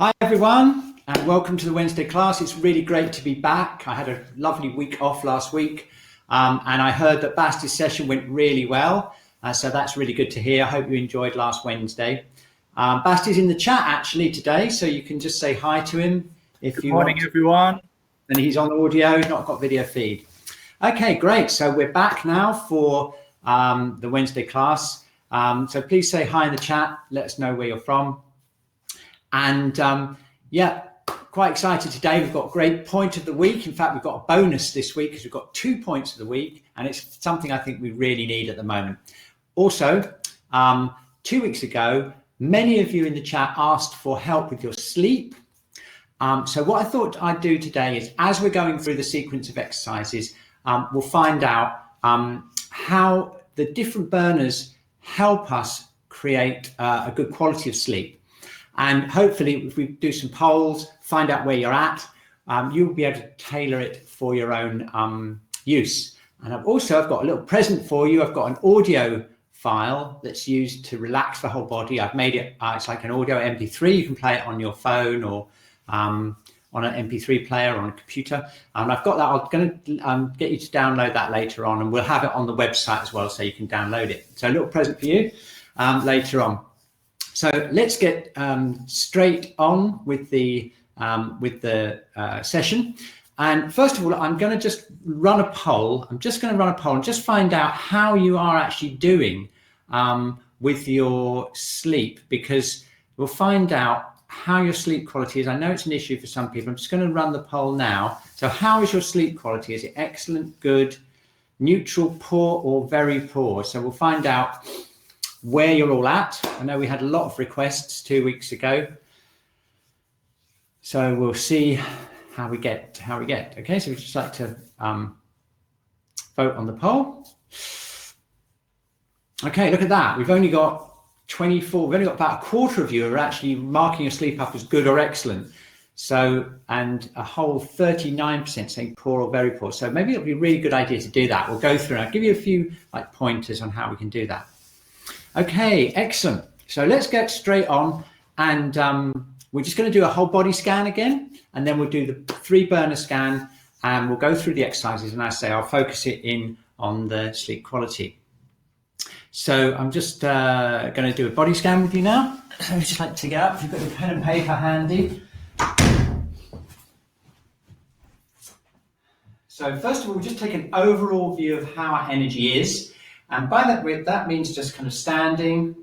Hi everyone, and welcome to the Wednesday class. It's really great to be back. I had a lovely week off last week, and I heard that Basti's session went really well, so that's really good to hear. I hope you enjoyed last Wednesday. Basti's in the chat actually today, so you can just say hi to him if you want. Good morning, everyone. And he's on audio, he's not got video feed. Okay, great. So we're back now for the Wednesday class. So please say hi in the chat. Let us know where you're from. And yeah, quite excited today. We've got a great point of the week. In fact, we've got a bonus this week because we've got 2 points of the week, and it's something I think we really need at the moment. Also, 2 weeks ago, many of you in the chat asked for help with your sleep. So what I thought I'd do today is, as we're going through the sequence of exercises, we'll find out how the different burners help us create a good quality of sleep. And hopefully, if we do some polls, find out where you're at, you'll be able to tailor it for your own use. And I've got a little present for you. I've got an audio file that's used to relax the whole body. I've made it, it's like an audio MP3. You can play it on your phone or on an MP3 player or on a computer. And I've got that. I'm going to get you to download that later on, and we'll have it on the website as well, so you can download it. So a little present for you later on. So let's get straight on with the session. And first of all, I'm going to just run a poll. I'm just going to run a poll and just find out how you are actually doing with your sleep, because we'll find out how your sleep quality is. I know it's an issue for some people. I'm just going to run the poll now. So how is your sleep quality? Is it excellent, good, neutral, poor, or very poor? So we'll find out where you're all at. I know we had a lot of requests 2 weeks ago, so we'll see how we get. Okay, so we'd just like to vote on the poll. Okay, look at that. We've only got 24. We've only got about a quarter of you are actually marking your sleep up as good or excellent. So, and a whole 39% saying poor or very poor. So maybe it'll be a really good idea to do that. We'll go through and I'll give you a few pointers on how we can do that. Okay, excellent. So let's get straight on, and we're just going to do a whole body scan again, and then we'll do the 3 burner scan, and we'll go through the exercises, and I say I'll focus it in on the sleep quality. So I'm just going to do a body scan with you now. So just like to get up, if you've got your pen and paper handy. So first of all, we'll just take an overall view of how our energy is. And by that means just kind of standing,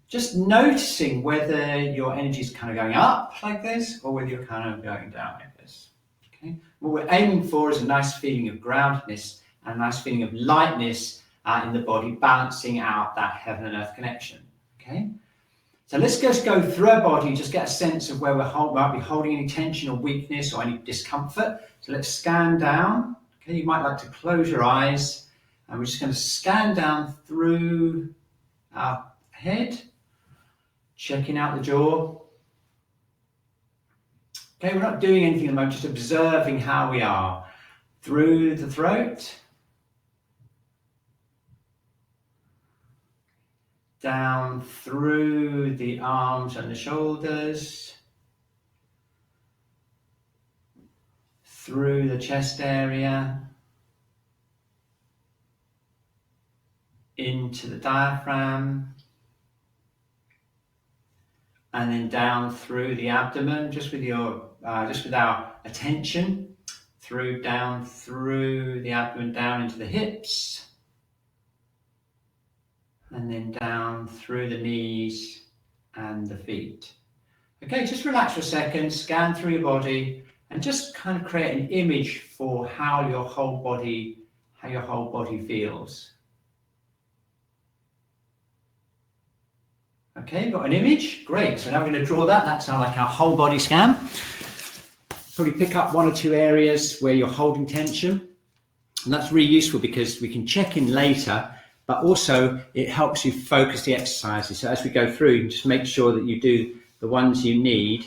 just noticing whether your energy is kind of going up like this or whether you're kind of going down like this. Okay. What we're aiming for is a nice feeling of groundedness and a nice feeling of lightness in the body, balancing out that heaven and earth connection. Okay. So let's just go through our body, just get a sense of where we might be holding any tension or weakness or any discomfort. So let's scan down. Okay. You might like to close your eyes. And we're just going to scan down through our head, checking out the jaw. Okay, we're not doing anything at the moment, just observing how we are. Through the throat, down through the arms and the shoulders, through the chest area, into the diaphragm, and then down through the abdomen, just with our attention, down through the abdomen, down into the hips, and then down through the knees and the feet. Okay, just relax for a second, scan through your body, and just kind of create an image for how your whole body feels. Okay, got an image, great. So now we're going to draw that. That's like our whole body scan. Probably pick up 1 or 2 areas where you're holding tension. And that's really useful because we can check in later, but also it helps you focus the exercises. So as we go through, you can just make sure that you do the ones you need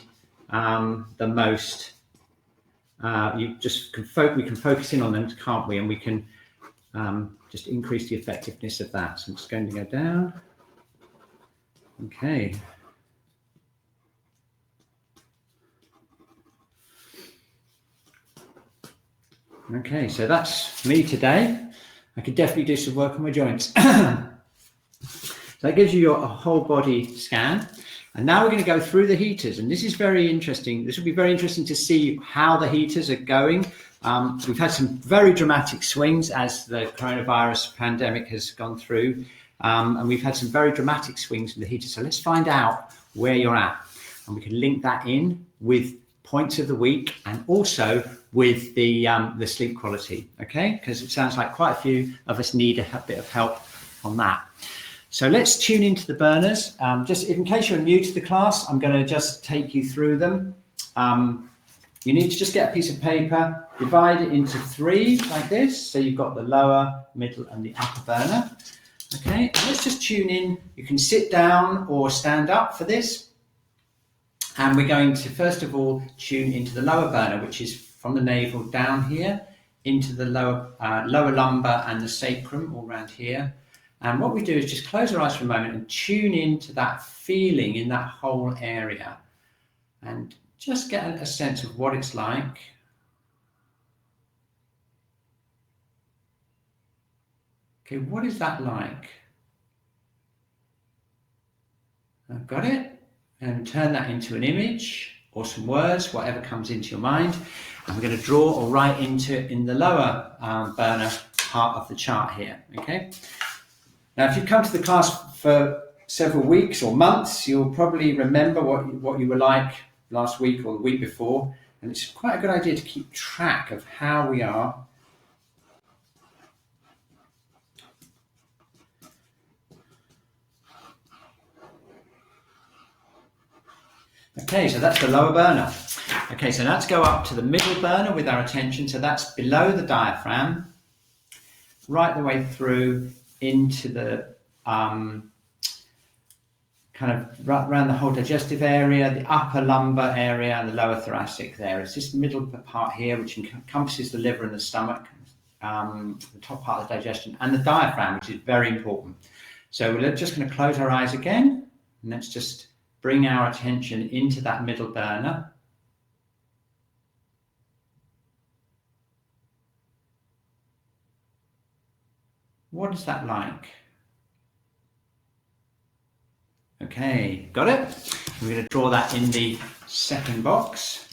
the most. We can focus in on them, can't we? And we can just increase the effectiveness of that. So I'm just going to go down. Okay. Okay, so that's me today. I could definitely do some work on my joints. So that gives you a whole body scan. And now we're going to go through the heaters. And this is very interesting. This will be very interesting to see how the heaters are going. We've had some very dramatic swings as the coronavirus pandemic has gone through. And we've had some very dramatic swings in the heater. So let's find out where you're at. And we can link that in with points of the week and also with the sleep quality, okay? Because it sounds like quite a few of us need a bit of help on that. So let's tune into the burners. Just in case you're new to the class, I'm going to just take you through them. You need to just get a piece of paper, divide it into 3 like this. So you've got the lower, middle, and the upper burner. Okay, and let's just tune in. You can sit down or stand up for this. And we're going to, first of all, tune into the lower burner, which is from the navel down here into the lower lumbar and the sacrum all around here. And what we do is just close our eyes for a moment and tune into that feeling in that whole area and just get a sense of what it's like. Okay, what is that like? I've got it. And turn that into an image or some words, whatever comes into your mind. And we're going to draw or write in the lower burner part of the chart here, okay? Now, if you've come to the class for several weeks or months, you'll probably remember what you were like last week or the week before. And it's quite a good idea to keep track of how we are. Okay, so that's the lower burner. Okay, so let's go up to the middle burner with our attention. So that's below the diaphragm, right the way through into the kind of around the whole digestive area, the upper lumbar area, and the lower thoracic there. It's this middle part here, which encompasses the liver and the stomach, the top part of the digestion, and the diaphragm, which is very important. So we're just going to close our eyes again, and let's just bring our attention into that middle burner. What is that like? Okay, got it? We're going to draw that in the second box.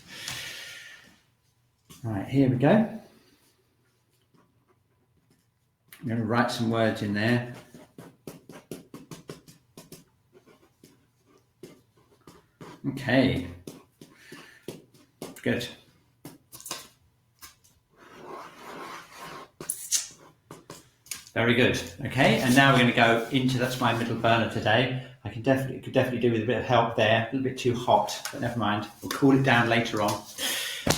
Right, here we go. I'm going to write some words in there. Okay, good. Very good. Okay, and now we're going to go into, that's my middle burner today. I could definitely do with a bit of help there. A little bit too hot, but never mind. We'll cool it down later on.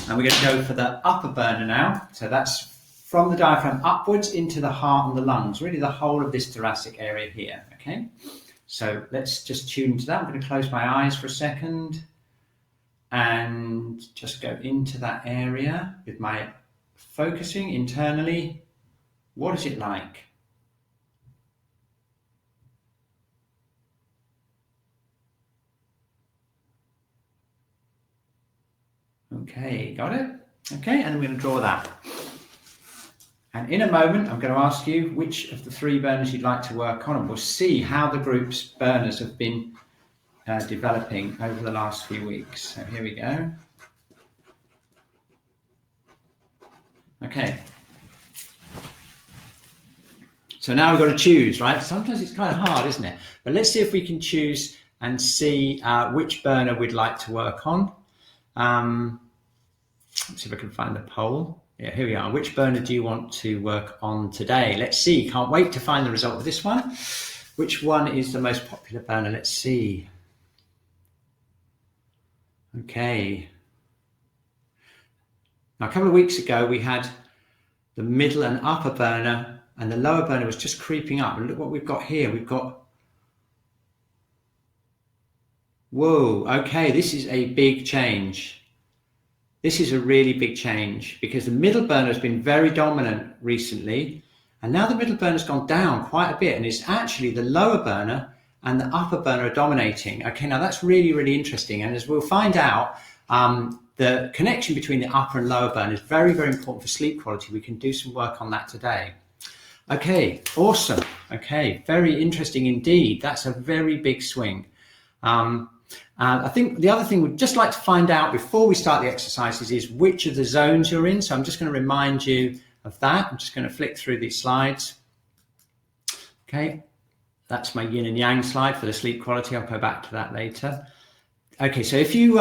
And we're going to go for the upper burner now. So that's from the diaphragm upwards into the heart and the lungs, really the whole of this thoracic area here. Okay. So let's just tune into that. I'm going to close my eyes for a second and just go into that area with my focusing internally. What is it like? Okay, got it? Okay, and I'm going to draw that. And in a moment, I'm going to ask you which of the 3 burners you'd like to work on, and we'll see how the group's burners have been developing over the last few weeks. So here we go. Okay. So now we've got to choose, right? Sometimes it's kind of hard, isn't it? But let's see if we can choose and see which burner we'd like to work on. Let's see if I can find the poll. Yeah, here we are. Which burner do you want to work on today? Let's see. Can't wait to find the result of this one. Which one is the most popular burner? Let's see. Okay. Now, a couple of weeks ago, we had the middle and upper burner, and the lower burner was just creeping up. And look what we've got here. We've got, whoa, okay, this is a big change. This is a really big change because the middle burner has been very dominant recently, and now the middle burner has gone down quite a bit, and it's actually the lower burner and the upper burner are dominating. Okay, now that's really, really interesting, and as we'll find out, the connection between the upper and lower burn is very, very important for sleep quality. We can do some work on that today. Okay, awesome. Okay, very interesting indeed. That's a very big swing. I think the other thing we'd just like to find out before we start the exercises is which of the zones you're in. So I'm just going to remind you of that. I'm just going to flick through these slides. Okay, that's my yin and yang slide for the sleep quality. I'll go back to that later. Okay, so if you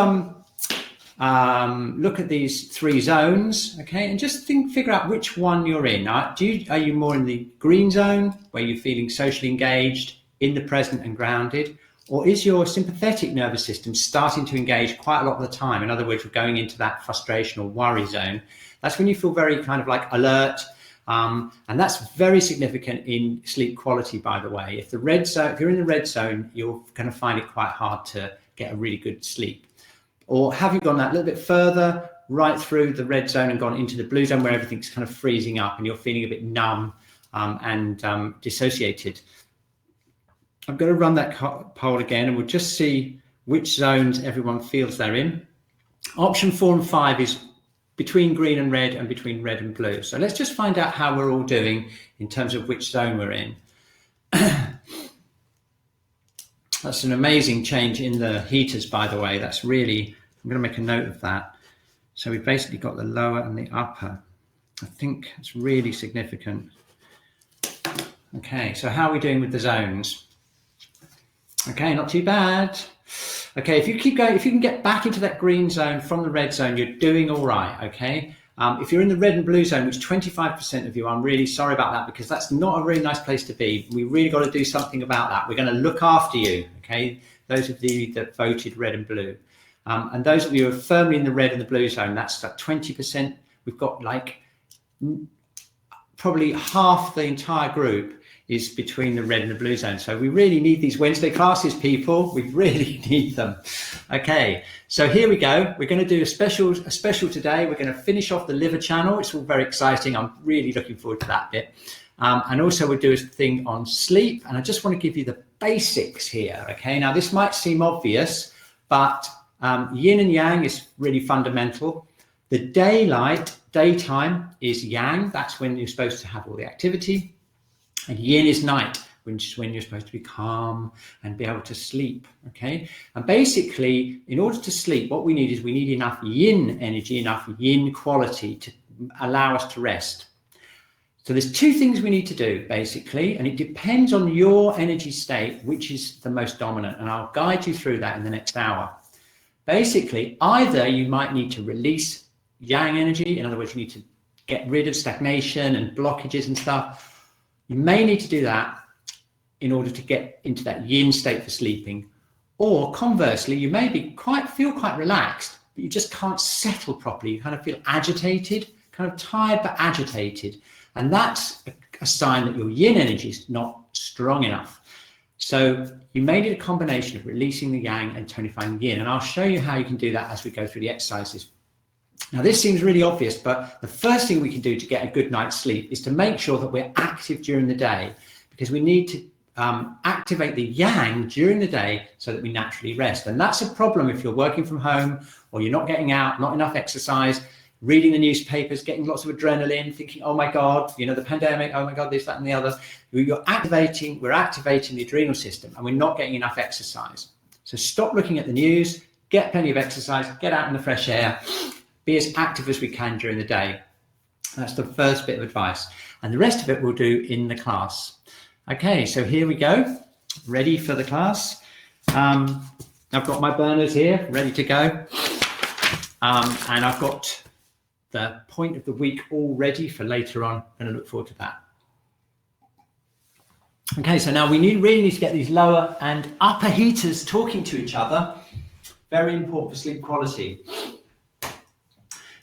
look at these 3 zones, okay, and just figure out which one you're in. Are you more in the green zone, where you're feeling socially engaged, in the present and grounded? Or is your sympathetic nervous system starting to engage quite a lot of the time? In other words, you're going into that frustration or worry zone. That's when you feel very kind of like alert. And that's very significant in sleep quality, by the way. If you're in the red zone, you're going to find it quite hard to get a really good sleep. Or have you gone that little bit further, right through the red zone and gone into the blue zone, where everything's kind of freezing up and you're feeling a bit numb and dissociated? I'm going to run that poll again, and we'll just see which zones everyone feels they're in. Option 4 and 5 is between green and red and between red and blue. So let's just find out how we're all doing in terms of which zone we're in. That's an amazing change in the heaters, by the way. That's really, I'm going to make a note of that. So we've basically got the lower and the upper. I think it's really significant. Okay, so how are we doing with the zones? Okay, not too bad. Okay, if you keep going, if you can get back into that green zone from the red zone, you're doing all right, okay? If you're in the red and blue zone, which 25% of you, I'm really sorry about that, because that's not a really nice place to be. We really got to do something about that. We're going to look after you, okay? Those of you that voted red and blue. And those of you who are firmly in the red and the blue zone, that's like 20%. We've got like probably half the entire group is between the red and the blue zone. So we really need these Wednesday classes, people. We really need them. Okay, so here we go. We're going to do a special today. We're going to finish off the liver channel. It's all very exciting. I'm really looking forward to that bit. And also we'll do a thing on sleep. And I just want to give you the basics here. Okay, now this might seem obvious, but yin and yang is really fundamental. The daytime is yang. That's when you're supposed to have all the activity. And yin is night, which is when you're supposed to be calm and be able to sleep, okay? And basically, in order to sleep, what we need is we need enough yin energy, enough yin quality to allow us to rest. So there's 2 things we need to do, basically, and it depends on your energy state, which is the most dominant, and I'll guide you through that in the next hour. Basically, either you might need to release yang energy, in other words, you need to get rid of stagnation and blockages and stuff. You may need to do that in order to get into that yin state for sleeping. Or conversely, you may feel quite relaxed, but you just can't settle properly. You kind of feel agitated, kind of tired but agitated. And that's a sign that your yin energy is not strong enough. So you may need a combination of releasing the yang and tonifying the yin. And I'll show you how you can do that as we go through the exercises. Now, this seems really obvious, but the first thing we can do to get a good night's sleep is to make sure that we're active during the day, because we need to activate the yang during the day so that we naturally rest. And that's a problem if you're working from home or you're not getting out, not enough exercise, reading the newspapers, getting lots of adrenaline, thinking, oh my God, you know, the pandemic, oh my God, this, that, and the other. We're activating the adrenal system and we're not getting enough exercise. So stop looking at the news, get plenty of exercise, get out in the fresh air, be as active as we can during the day. That's the first bit of advice. And the rest of it we'll do in the class. Okay, so here we go. Ready for the class. I've got my burners here, ready to go. And I've got the point of the week all ready for later on. I'm going to look forward to that. Okay, so now we really need to get these lower and upper heaters talking to each other. Very important for sleep quality.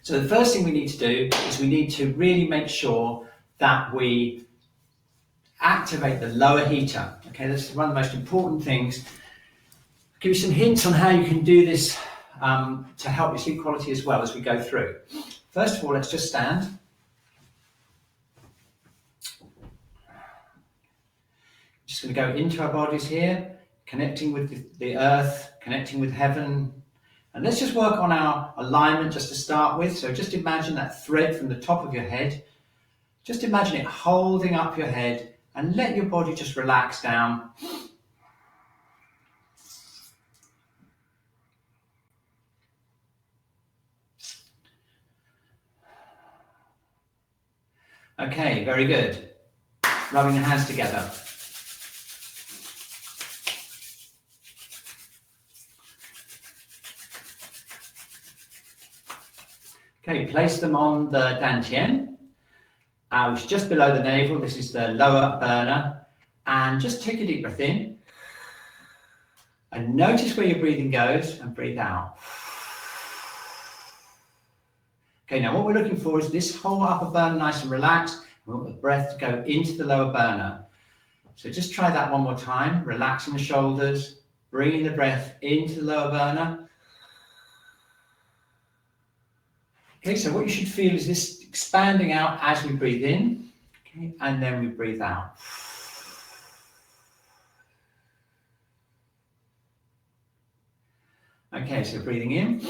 So the first thing we need to do is we need to really make sure that we activate the lower heater. Okay, this is one of the most important things. I'll give you some hints on how you can do this to help your sleep quality as well as we go through. First of all, let's just stand. Just going to go into our bodies here, connecting with the earth, connecting with heaven, And let's just work on our alignment just to start with. So just imagine that thread from the top of your head. Just imagine it holding up your head and let your body just relax down. Okay, very good. Rubbing the hands together. Okay, place them on the dantian, which is just below the navel. This is the lower burner. And just take a deep breath in. And notice where your breathing goes and breathe out. Okay, now what we're looking for is this whole upper burner nice and relaxed. We want the breath to go into the lower burner. So just try that one more time. Relaxing the shoulders, bringing the breath into the lower burner. Okay, so what you should feel is this expanding out as we breathe in, okay, and then we breathe out. Okay, so breathing in.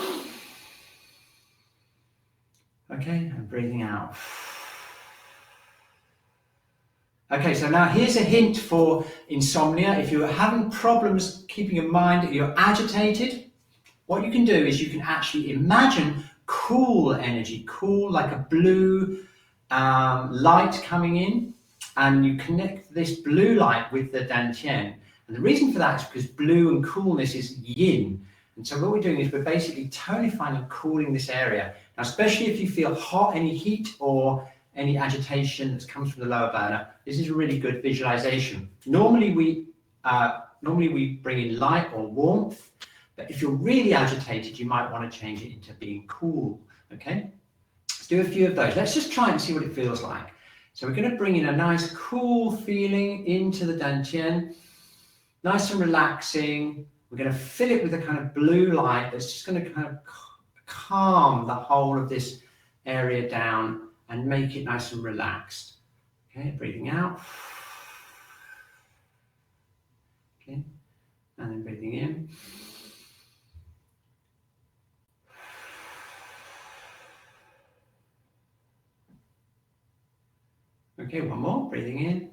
Okay, and breathing out. Okay, so now here's a hint for insomnia. If you're having problems keeping your mind, you're agitated, what you can do is you can actually imagine cool energy, cool like a blue light coming in, and you connect this blue light with the dantian. And the reason for that is because blue and coolness is yin. And so what we're doing is we're basically tonifying and cooling this area. Now, especially if you feel hot, any heat or any agitation that comes from the lower burner, this is a really good visualization. Normally we bring in light or warmth, but if you're really agitated, you might want to change it into being cool, okay? Let's do a few of those. Let's just try and see what it feels like. So we're going to bring in a nice cool feeling into the dantian, nice and relaxing. We're going to fill it with a kind of blue light that's just going to kind of calm the whole of this area down and make it nice and relaxed. Okay, breathing out. Okay, and then breathing in. Okay, one more, breathing in.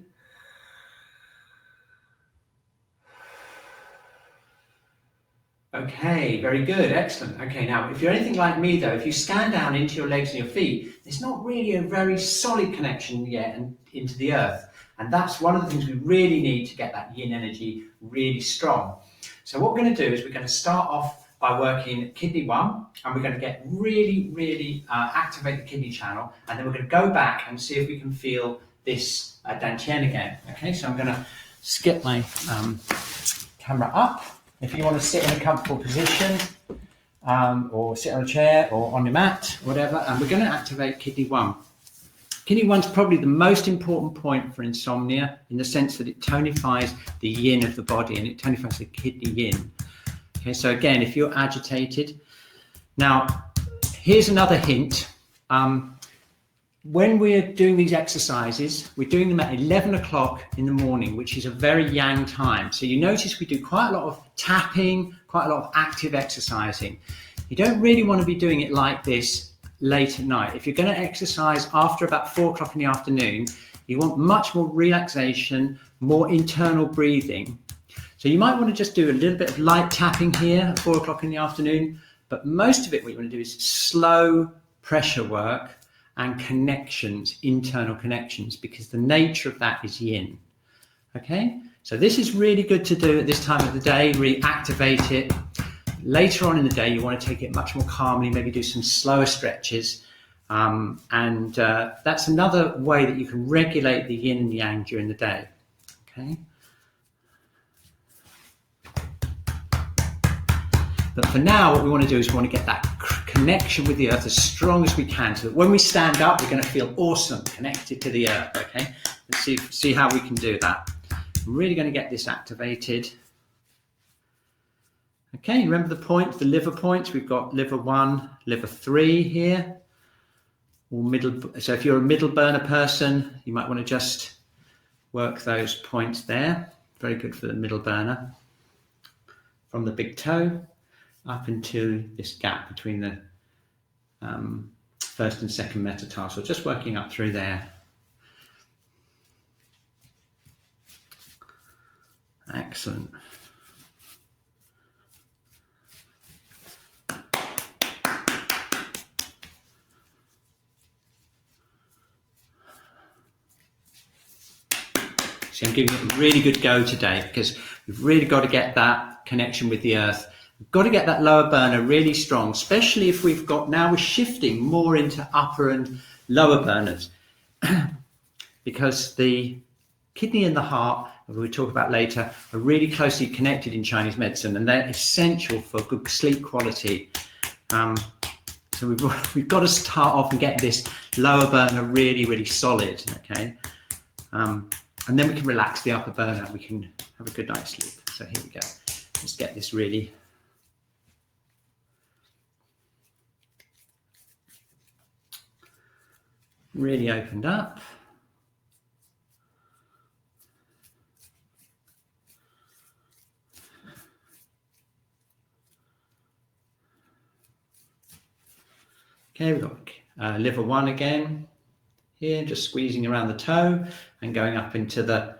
Okay, very good, excellent. Okay, now if you're anything like me though, if you scan down into your legs and your feet, there's not really a very solid connection yet into the earth. And that's one of the things we really need to get that yin energy really strong. So what we're going to do is we're going to start off by working kidney 1, and we're going to get really activate the kidney channel, and then we're going to go back and see if we can feel this dantian again. Okay, so I'm going to skip my camera up. If you want to sit in a comfortable position, or sit on a chair or on your mat, whatever, and we're going to activate kidney 1. Kidney 1 is probably the most important point for insomnia in the sense that it tonifies the yin of the body and it tonifies the kidney yin. Okay, so again, if you're agitated, now here's another hint. When we're doing these exercises, we're doing them at 11 o'clock in the morning, which is a very yang time. So you notice we do quite a lot of tapping, quite a lot of active exercising. You don't really want to be doing it like this late at night. If you're going to exercise after about 4 o'clock in the afternoon, you want much more relaxation, more internal breathing. So you might want to just do a little bit of light tapping here at 4 o'clock in the afternoon, but most of it what you want to do is slow pressure work and connections, internal connections, because the nature of that is yin. Okay, so this is really good to do at this time of the day, really activate it. Later on in the day, you want to take it much more calmly, maybe do some slower stretches. That's another way that you can regulate the yin and yang during the day. Okay. But for now, what we want to do is we want to get that connection with the earth as strong as we can, so that when we stand up, we're going to feel awesome, connected to the earth. Okay, let's see how we can do that. I'm really going to get this activated. Okay, remember the points, the liver points. We've got liver 1, liver 3 here, or middle. So if you're a middle burner person, you might want to just work those points there. Very good for the middle burner. From the big toe up into this gap between the first and second metatarsal, just working up through there. Excellent. See, I'm giving it a really good go today because we've really got to get that connection with the earth. We've got to get that lower burner really strong, especially if we're shifting more into upper and lower burners because the kidney and the heart, as we'll talk about later, are really closely connected in Chinese medicine, and they're essential for good sleep quality. So we've got to start off and get this lower burner really, really solid, okay? And then we can relax the upper burner. We can have a good night's sleep. So here we go. Let's get this really opened up. Okay, we've got liver 1 again here, just squeezing around the toe and going up into the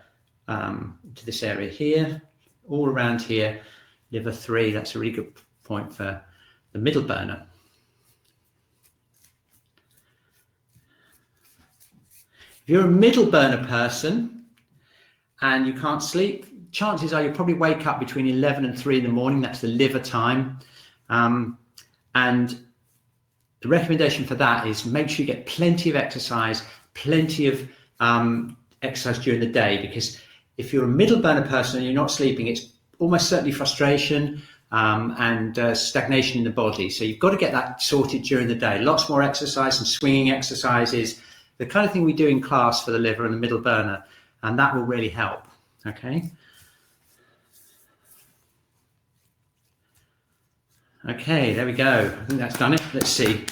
into this area here, all around here. Liver 3, that's a really good point for the middle burner. If you're a middle burner person and you can't sleep, chances are you'll probably wake up between 11 and 3 in the morning. That's the liver time. And the recommendation for that is make sure you get plenty of exercise, plenty of exercise during the day, because if you're a middle burner person and you're not sleeping, it's almost certainly frustration and stagnation in the body. So you've got to get that sorted during the day. Lots more exercise, some swinging exercises, the kind of thing we do in class for the liver and the middle burner, and that will really help, okay? Okay, there we go. I think that's done it. Let's see.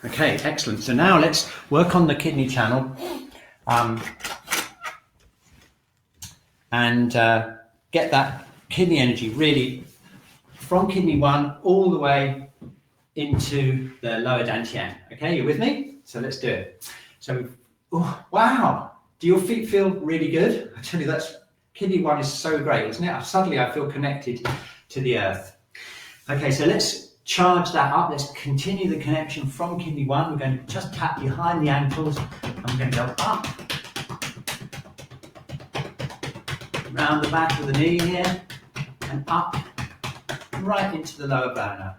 Okay, excellent. So now let's work on the kidney channel and get that kidney energy really from kidney 1 all the way into the lower dantian. Okay, you with me? So let's do it. So, oh, wow. Do your feet feel really good? I tell you, kidney 1 is so great, isn't it? Suddenly I feel connected to the earth. Okay, so let's charge that up. Let's continue the connection from kidney 1. We're going to just tap behind the ankles and we're going to go up, round the back of the knee here, and up right into the lower burner.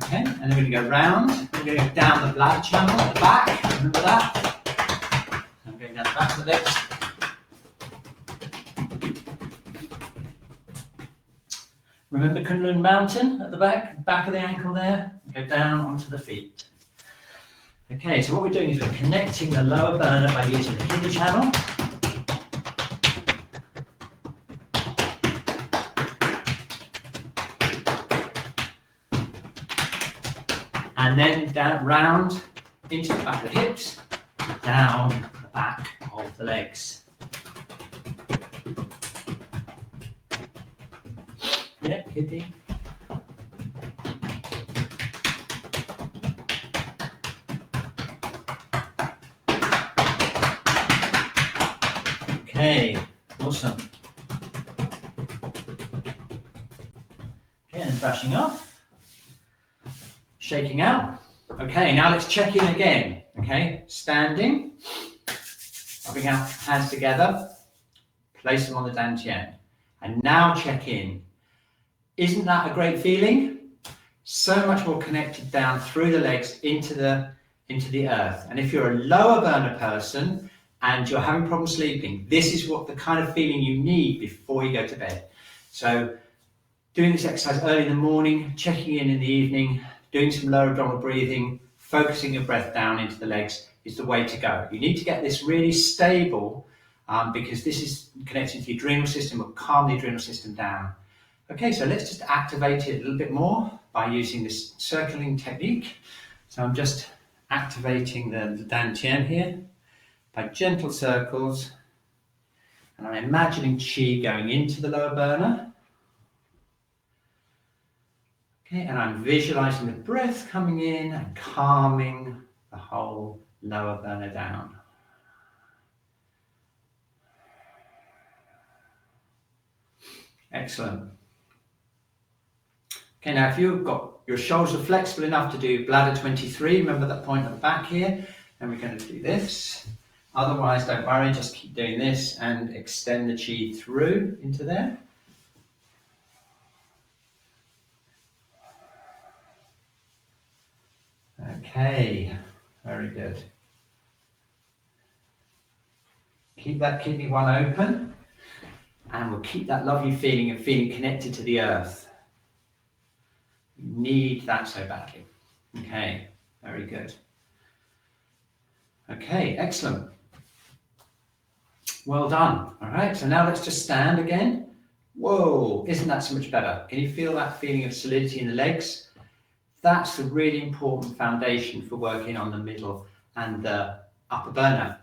Okay, and then we're going to go round. We're going to go down the bladder channel at the back. Remember that? I'm going down the back of the legs. Remember Kunlun Mountain at the back of the ankle there? Go down onto the feet. Okay, so what we're doing is we're connecting the lower burner by using the kidney channel. And then down round into the back of the hips, down the back of the legs. Yeah, kidney. Okay, awesome. Okay, and brushing off, shaking out. Okay, now let's check in again. Okay, standing, rubbing our hands together, place them on the dantian, and now check in. Isn't that a great feeling? So much more connected down through the legs into the earth. And if you're a lower burner person and you're having problems sleeping, this is what the kind of feeling you need before you go to bed. So doing this exercise early in the morning, checking in the evening, doing some lower abdominal breathing, focusing your breath down into the legs is the way to go. You need to get this really stable because this is connected to the adrenal system, will calm the adrenal system down. Okay, so let's just activate it a little bit more by using this circling technique. So I'm just activating the dantian here by gentle circles And I'm imagining Qi going into the lower burner. Okay, and I'm visualizing the breath coming in and calming the whole lower burner down. Excellent. Okay, now if you've got your shoulders are flexible enough to do bladder 23, remember that point at the back here, and we're going to do this. Otherwise, don't worry, just keep doing this and extend the Qi through into there. Okay, very good. Keep that kidney one open, and we'll keep that lovely feeling of feeling connected to the earth. You need that so badly. Okay, very good. Okay, excellent. Well done. All right, so now let's just stand again. Whoa, isn't that so much better? Can you feel that feeling of solidity in the legs? That's a really important foundation for working on the middle and the upper burner.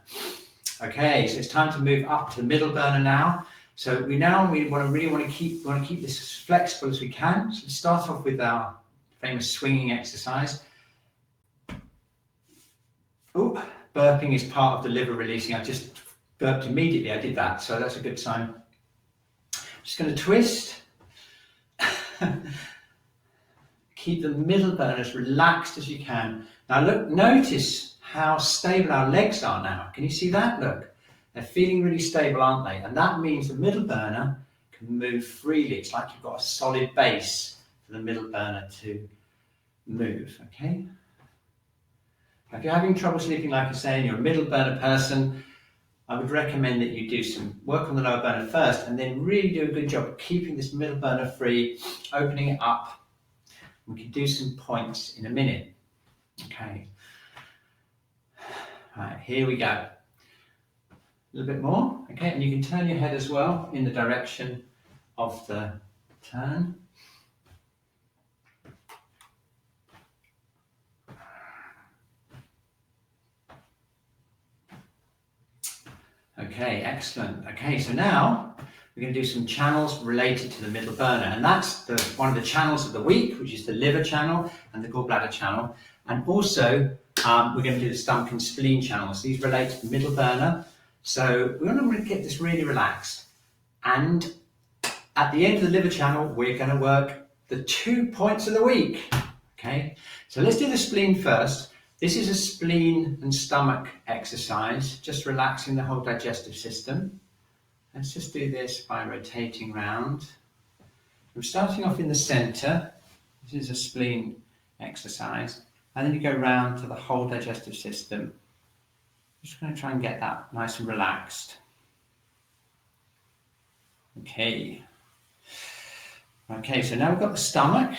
Okay, so it's time to move up to the middle burner now. So we want to keep this as flexible as we can. So let's start off with our famous swinging exercise. Oh, burping is part of the liver releasing. I just burped immediately. I did that, so that's a good sign. Just going to twist. Keep the middle burner as relaxed as you can. Now look, notice how stable our legs are now. Can you see that? Look, they're feeling really stable, aren't they? And that means the middle burner can move freely. It's like you've got a solid base for the middle burner to move, okay? If you're having trouble sleeping, like I say, and you're a middle burner person, I would recommend that you do some work on the lower burner first and then really do a good job of keeping this middle burner free, opening it up. We can do some points in a minute. Okay. All right, here we go. A little bit more. Okay, and you can turn your head as well in the direction of the turn. Okay, excellent. Okay, so now we're going to do some channels related to the middle burner, and that's one of the channels of the week, which is the liver channel and the gallbladder channel, and also we're going to do the stomach and spleen channels. These relate to the middle burner, so we want to get this really relaxed. And at the end of the liver channel, we're going to work the 2 points of the week. Okay, so let's do the spleen first. This is a spleen and stomach exercise, just relaxing the whole digestive system. Let's just do this by rotating round. We're starting off in the center. This is a spleen exercise. And then you go round to the whole digestive system. Just going to try and get that nice and relaxed. Okay. Okay, so now we've got the stomach.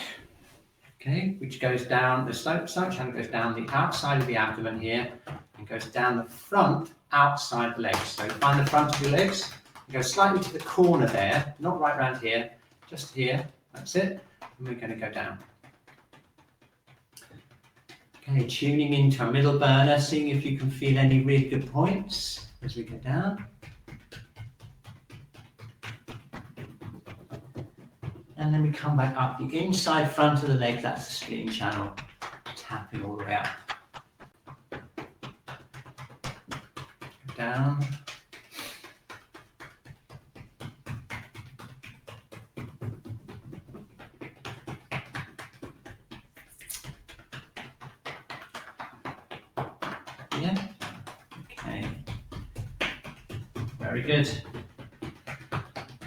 Okay, which goes down, the stomach channel goes down the outside of the abdomen here and goes down the front outside the legs. So find the front of your legs, and go slightly to the corner there, not right around here, just here, that's it, and we're going to go down. Okay, tuning into our middle burner, seeing if you can feel any really good points as we go down. And then we come back up the inside front of the leg, that's the spleen channel, tapping all the way up. Down. Yeah, okay. Very good.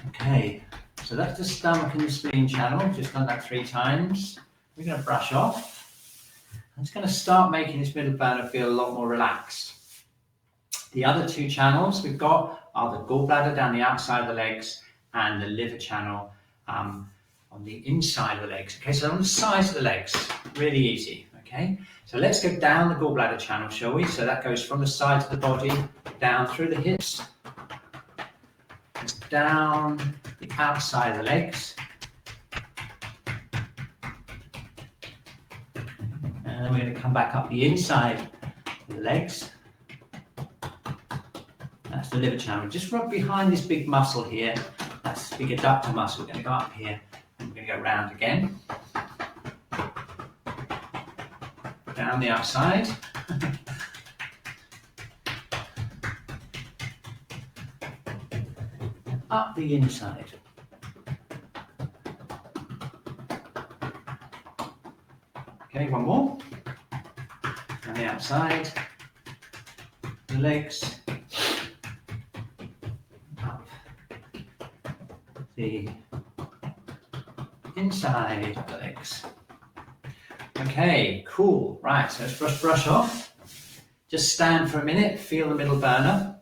Okay. So that's the stomach and the spleen channel, just done that 3 times. We're going to brush off. I'm just going to start making this middle burner feel a lot more relaxed. The other 2 channels we've got are the gallbladder down the outside of the legs and the liver channel on the inside of the legs. Okay, so on the sides of the legs, really easy. Okay, so let's go down the gallbladder channel, shall we? So that goes from the sides of the body, down through the hips, down the outside of the legs, and then we're going to come back up the inside of the legs. That's to the liver channel. Just right behind this big muscle here. That's the big adductor muscle. We're going to go up here and we're going to go round again. Down the outside. Up the inside. Okay, one more. On the outside, the legs, up the inside of the legs. Okay, cool. Right, so let's brush off. Just stand for a minute, feel the middle burner.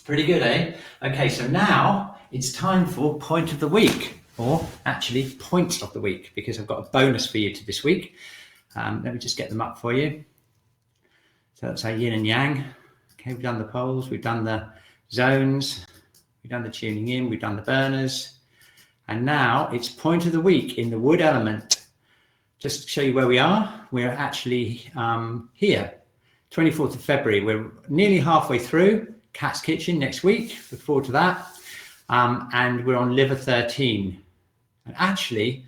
Pretty good, eh? Okay, so now it's time for point of the week, or actually points of the week, because I've got a bonus for you to this week. Let me just get them up for you. So that's our yin and yang. Okay, we've done the poles, we've done the zones, we've done the tuning in, we've done the burners. And now it's point of the week in the wood element. Just to show you where we are, we're actually here, 24th of February. We're nearly halfway through Cat's Kitchen next week. Look forward to that. And we're on liver 13. And actually,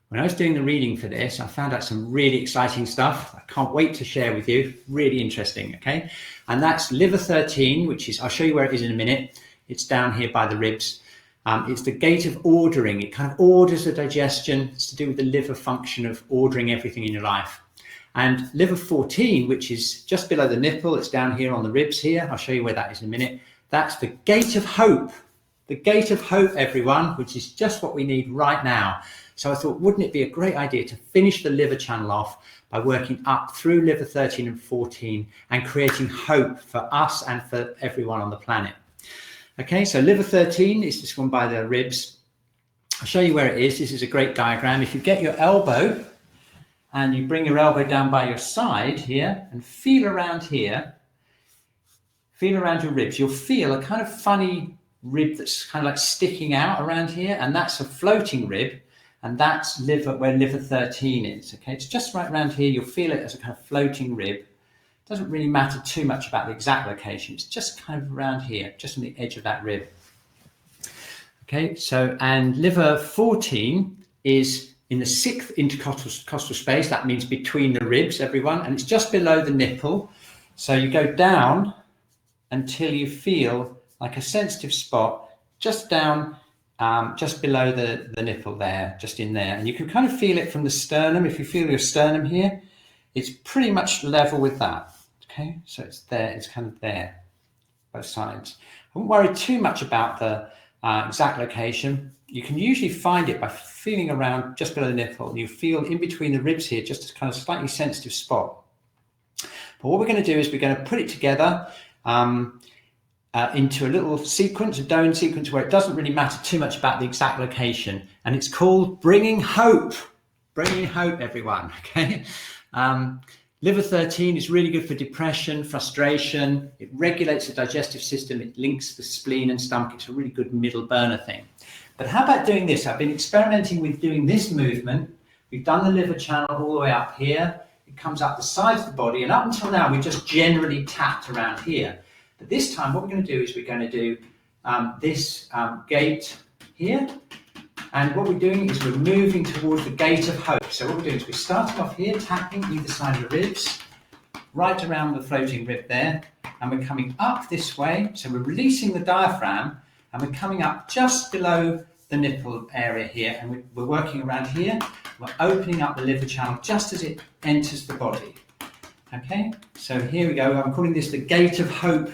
when I was doing the reading for this, I found out some really exciting stuff. I can't wait to share with you. Really interesting, okay? And that's liver 13, which is, I'll show you where it is in a minute. It's down here by the ribs. It's the gate of ordering. It kind of orders the digestion. It's to do with the liver function of ordering everything in your life. And liver 14, which is just below the nipple, it's down here on the ribs here. I'll show you where that is in a minute. That's the gate of hope. The gate of hope, everyone, which is just what we need right now. So I thought, wouldn't it be a great idea to finish the liver channel off by working up through liver 13 and 14 and creating hope for us and for everyone on the planet. Okay, so liver 13 is this one by the ribs. I'll show you where it is. This is a great diagram. If you get your elbow and you bring your elbow down by your side here and feel around here, feel around your ribs, you'll feel a kind of funny rib that's kind of like sticking out around here, and that's a floating rib, and that's liver, where liver 13 is. Okay, it's just right around here. You'll feel it as a kind of floating rib. Doesn't really matter too much about the exact location. It's just kind of around here, just on the edge of that rib. Okay, so, and liver 14 is in the 6th intercostal space. That means between the ribs, everyone, and it's just below the nipple. So you go down until you feel like a sensitive spot just down, just below the nipple there, just in there. And you can kind of feel it from the sternum. If you feel your sternum here, it's pretty much level with that. Okay, so it's there, it's kind of there, both sides. I wouldn't worry too much about the exact location. You can usually find it by feeling around just below the nipple. You feel in between the ribs here, just a kind of slightly sensitive spot. But what we're going to do is we're going to put it together into a little sequence, a Doan sequence, where it doesn't really matter too much about the exact location. And it's called Bringing Hope. Bringing Hope, everyone, okay? Liver 13 is really good for depression, frustration. It regulates the digestive system. It links the spleen and stomach. It's a really good middle burner thing. But how about doing this? I've been experimenting with doing this movement. We've done the liver channel all the way up here. It comes up the sides of the body. And up until now, we've just generally tapped around here. But this time, what we're going to do is we're going to do this gate here. And what we're doing is we're moving towards the gate of hope. So what we're doing is we're starting off here, tapping either side of the ribs, right around the floating rib there. And we're coming up this way. So we're releasing the diaphragm and we're coming up just below the nipple area here. And we're working around here. We're opening up the liver channel just as it enters the body. Okay, so here we go. I'm calling this the gate of hope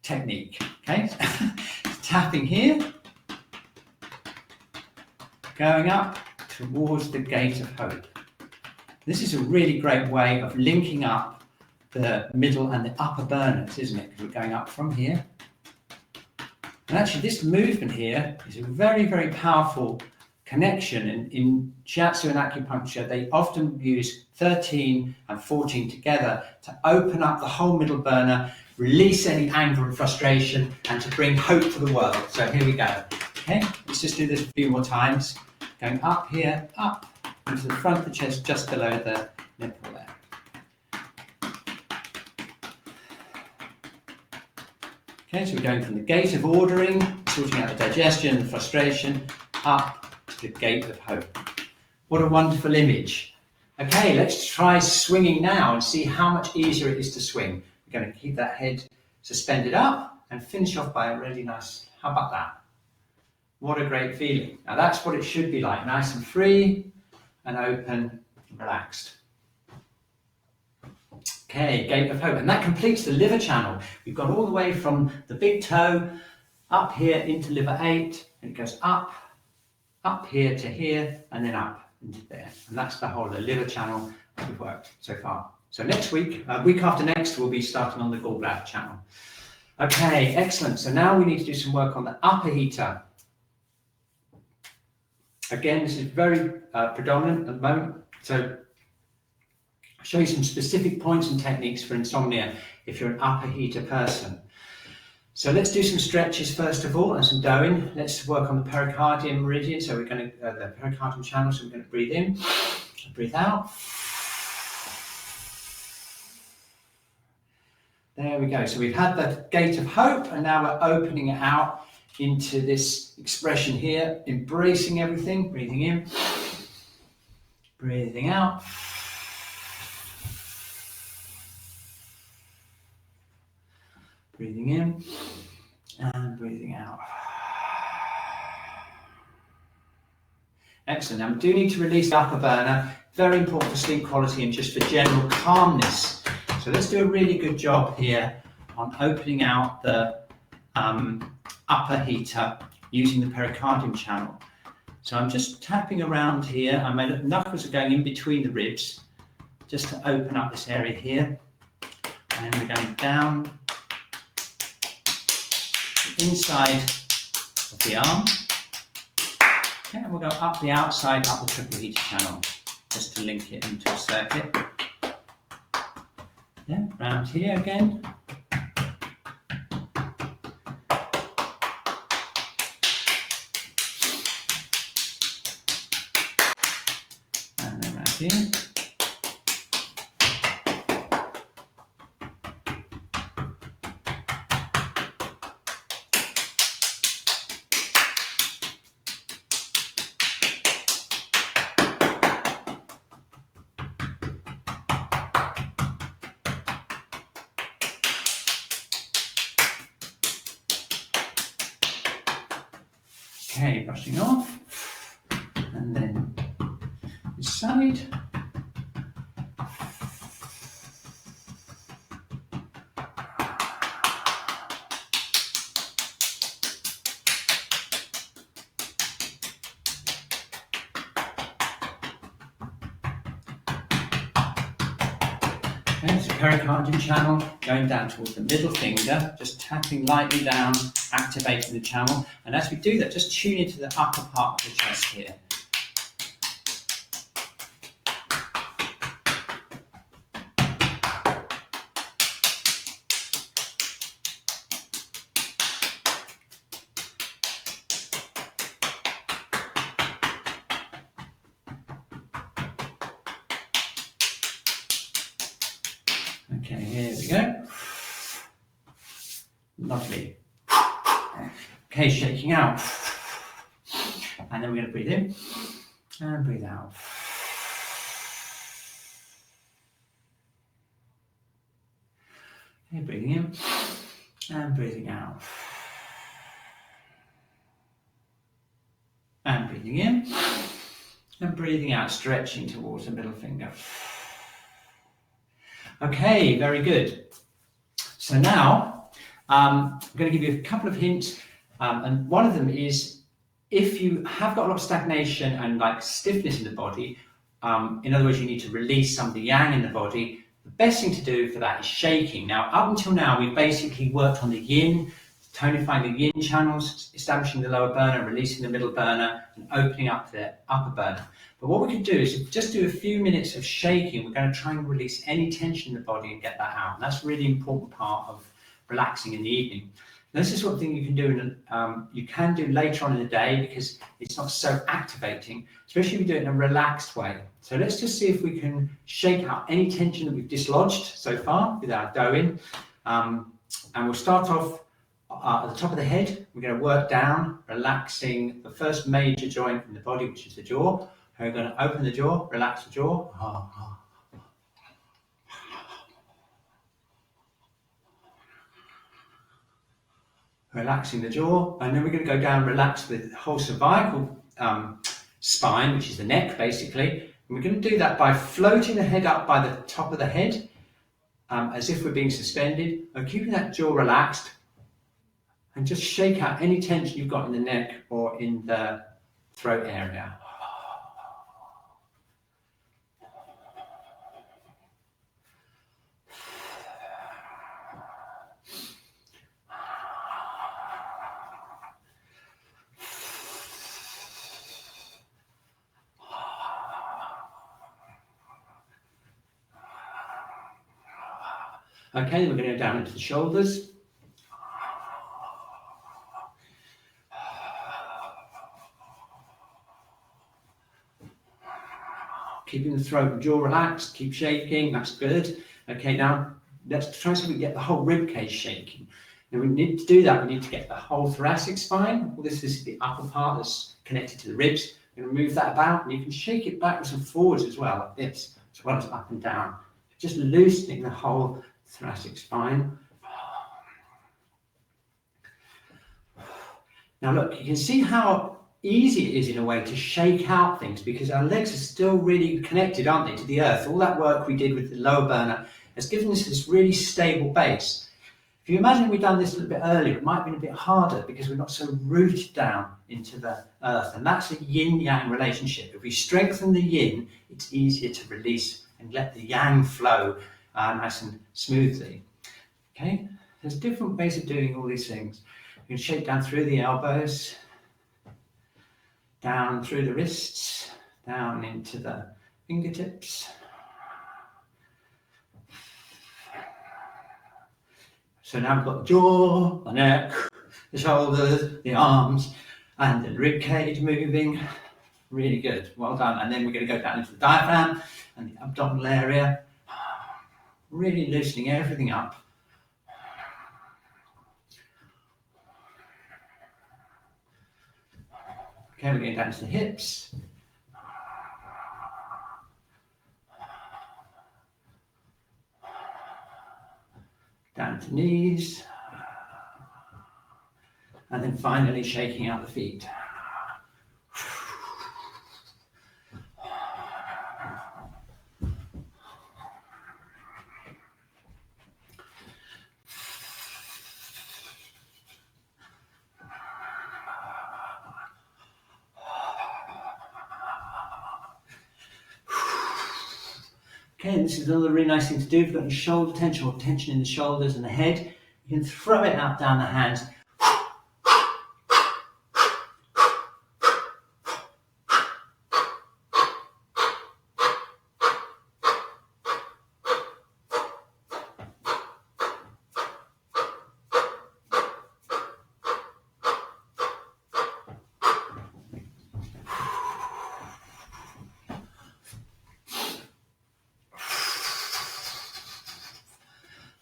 technique. Okay, tapping here. Going up towards the gate of hope. This is a really great way of linking up the middle and the upper burners, isn't it? Because we're going up from here. And actually this movement here is a very, very powerful connection. In Shiatsu and acupuncture, they often use 13 and 14 together to open up the whole middle burner, release any anger and frustration, and to bring hope to the world. So here we go. Okay, let's just do this a few more times. Going up here, up into the front of the chest, just below the nipple there. Okay, so we're going from the gate of ordering, sorting out the digestion, the frustration, up to the gate of hope. What a wonderful image. Okay, let's try swinging now and see how much easier it is to swing. We're going to keep that head suspended up and finish off by a really nice, how about that? What a great feeling. Now that's what it should be like, nice and free and open and relaxed. Okay, gate of hope, and that completes the liver channel. We've gone all the way from the big toe up here into liver 8, and it goes up here to here, and then up into there. And that's the whole of the liver channel that we've worked so far. So next week, week after next, we'll be starting on the gallbladder channel. Okay, excellent. So now we need to do some work on the upper heater. Again, this is very predominant at the moment. So I'll show you some specific points and techniques for insomnia if you're an upper heater person. So let's do some stretches first of all and some doing. Let's work on the pericardium meridian. So we're going to, the pericardium channel, so we're going to breathe in, breathe out. There we go. So we've had the gate of hope and now we're opening it out into this expression here, embracing everything, breathing in, breathing out. Breathing in and breathing out. Excellent. Now we do need to release the upper burner. Very important for sleep quality and just for general calmness. So let's do a really good job here on opening out the upper heater using the pericardium channel. So I'm just tapping around here, and my knuckles are going in between the ribs just to open up this area here. And we're going down inside of the arm. Okay, and we'll go up the outside, up the triple heater channel, just to link it into a circuit. Yeah, round here again. And then round here. Okay, brushing off, and then this side. Okay, so pericardium channel going down towards the middle finger, just tapping lightly down, activating the channel. And as we do that, just tune into the upper part of the chest here. Okay, here we go. Lovely. Okay, shaking out. And then we're going to breathe in and breathe out. Okay, breathing in and breathing out. And breathing in and breathing out, stretching towards the middle finger. Okay, very good. So now I'm going to give you a couple of hints, and one of them is if you have got a lot of stagnation and like stiffness in the body, in other words, you need to release some of the yang in the body. The best thing to do for that is shaking. Now, up until now, we've basically worked on the yin, tonifying the yin channels, establishing the lower burner, releasing the middle burner, and opening up the upper burner. But what we can do is just do a few minutes of shaking. We're going to try and release any tension in the body and get that out. And that's a really important part of relaxing in the evening. Now, this is one thing you can do later on in the day because it's not so activating, especially if you do it in a relaxed way. So let's just see if we can shake out any tension that we've dislodged so far with our doing. And we'll start off at the top of the head, we're going to work down, relaxing the first major joint in the body, which is the jaw. We're going to open the jaw, relax the jaw. Relaxing the jaw, and then we're going to go down, relax the whole cervical spine, which is the neck basically. And we're going to do that by floating the head up by the top of the head, as if we're being suspended, and keeping that jaw relaxed, and just shake out any tension you've got in the neck or in the throat area. Okay, then we're going to go down into the shoulders. Keeping the throat and jaw relaxed, keep shaking, that's good. Okay, now let's try so we get the whole rib cage shaking. Now we need to do that, we need to get the whole thoracic spine. Well, this is the upper part that's connected to the ribs. We're going to move that about, and you can shake it backwards and forwards as well, like this, as well as up and down. Just loosening the whole thoracic spine. Now look, you can see how easy it is in a way to shake out things because our legs are still really connected, aren't they, to the earth. All that work we did with the lower burner has given us this really stable base. If you imagine we'd done this a little bit earlier, it might have been a bit harder because we're not so rooted down into the earth, and that's a yin-yang relationship. If we strengthen the yin, it's easier to release and let the yang flow nice and smoothly. Okay, there's different ways of doing all these things. You can shake down through the elbows, down through the wrists, down into the fingertips. So now we've got the jaw, the neck, the shoulders, the arms, and the rib cage moving. Really good, well done. And then we're going to go down into the diaphragm and the abdominal area. Really loosening everything up. Okay, we're going down to the hips. Down to knees. And then finally shaking out the feet. Okay, this is another really nice thing to do. If you've got any shoulder tension or tension in the shoulders and the head, you can throw it out down the hands.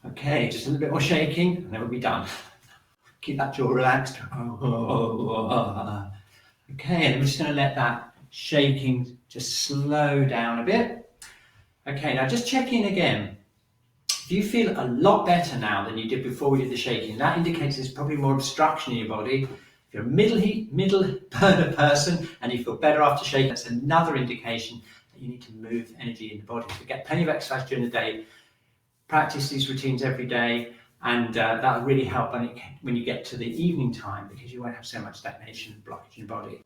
Okay, just a little bit more shaking, and then we'll be done. Keep that jaw relaxed. Okay, and I'm just going to let that shaking just slow down a bit. Okay, now just check in again. If you feel a lot better now than you did before we did the shaking, that indicates there's probably more obstruction in your body. If you're a middle burner person and you feel better after shaking, that's another indication that you need to move energy in the body. So get plenty of exercise during the day. Practice these routines every day, and that'll really help when you get to the evening time because you won't have so much stagnation and blockage in your body.